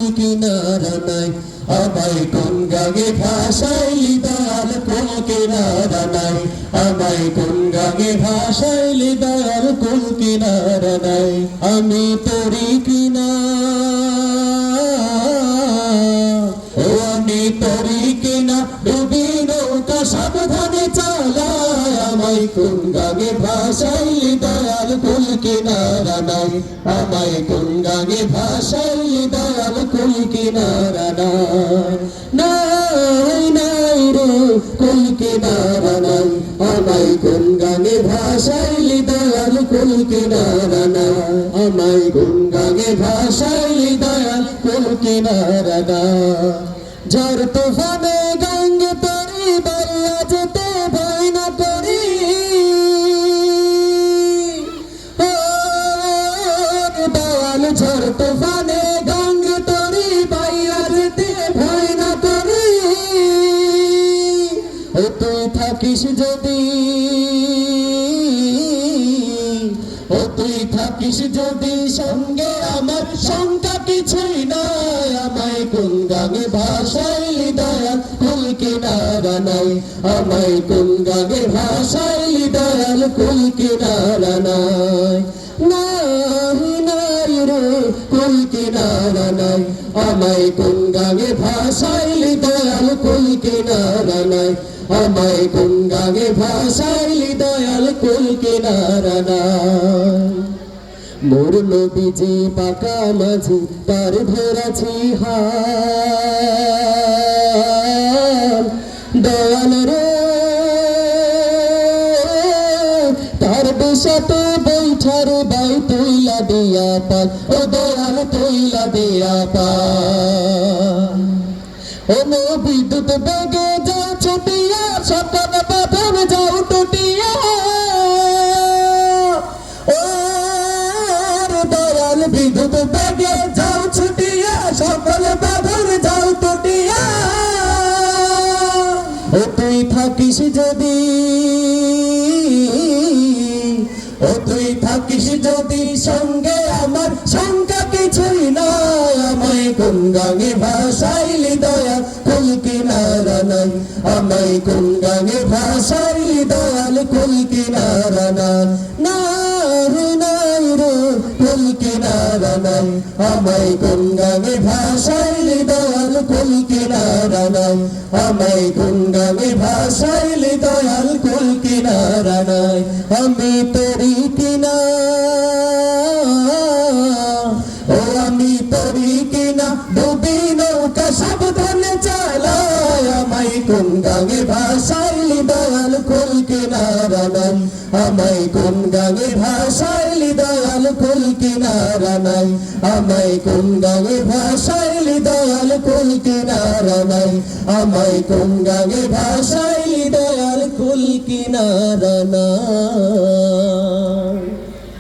কিনারা নাই আমায় কোন গাগে ভাসাইলি দয়াল কোন কিনারা নাই আমায় কোন গাগে ভাসাইলি দয়াল কোন কিনারা নাই আমি তোরি কিনা ও আমি তোরি কিনা ডুবি নৌকা সাবধানে চালায় আমায় কোন গাগে ভাসাইলি দয়াল কোন কিনারা নাই আমায় কোন গাগে ভাসাইলি দয়াল কোন কিনারা নাই নাই রে কোন কিনারা নাই আমায় কোন গাগে ভাসাইলি দয়াল কোন কিনারা নাই আমায় কোন গাগে ভাসাইলি দয়াল কোন কিনারা নাই ঝড় তুফানে গঙ্গে তরি দরিয়া যেতে ভয় না করি দয়াল ঝড় তুফানে গঙ্গে তরি বাইয়া যেতে ভয় না করি তুই থাকিস যদি তুই থাকিস যদি সঙ্গে আমার শঙ্কা কিছুই নাই আমায় কোন গাগে ভাসাইলি দয়াল কুল কিনারা নাই আমায় কোন গাগে ভাসাইলি দয়াল কুল কিনারা নাই নাই নাই রে কুল কিনারা নাই আমায় কোন গাগে ভাসাইলি দয়াল কুল কিনারা নাই আমায় কোন গাগে ভাসাইলি দয়াল কুল কিনারা নাই মোর নবীজি পাকা মাঝি তার ধরেছি হাল দয়াল রে তার বিষতে বৈঠার বাই তুইলা দিয়া পাল ও দয়াল তুইলা দিয়া পাল ও বিদ্যুৎ বেগে যাও ছুটিয়া সকল বাঁধন যাও টুটিয়া বিদ্যুৎ বেগে যাও ছুটিয়া সকল বাঁধন যাও টুটিয়া তুই থাকিস যদি তুই থাকিস যদি সঙ্গে আমার শঙ্কা কিছুই নাই আমায় কোন গাগে ভাসাইলি দয়াল কুল কিনারা নাই আমায় কোন গাগে ভাসাইলি দয়াল কুল কিনারা নাই নাই রে কুল কিনারা নাই আমায় কোন গাগে ভাসাইলি দয়াল কুল কিনারা নাই আমায় কোন গাগে ভাসাইলি দয়াল কুল কিনারা নাই আমি তোরি কিনা ও আমি তোরি কিনা ডুবি নৌকা সাবধানে চালায় আমায় কোন গাগে ভাসাইলি দয়াল কুল কিনারা নাই আমায় কোন গাগে ভাসাইলি দয়াল কুল কিনারা নাই আমায় কোন গাগে ভাসাইলি দয়াল কুল কিনারা নাই আমায় কোন গাগে ভাসাইলি দয়াল কুল কিনারা নাই।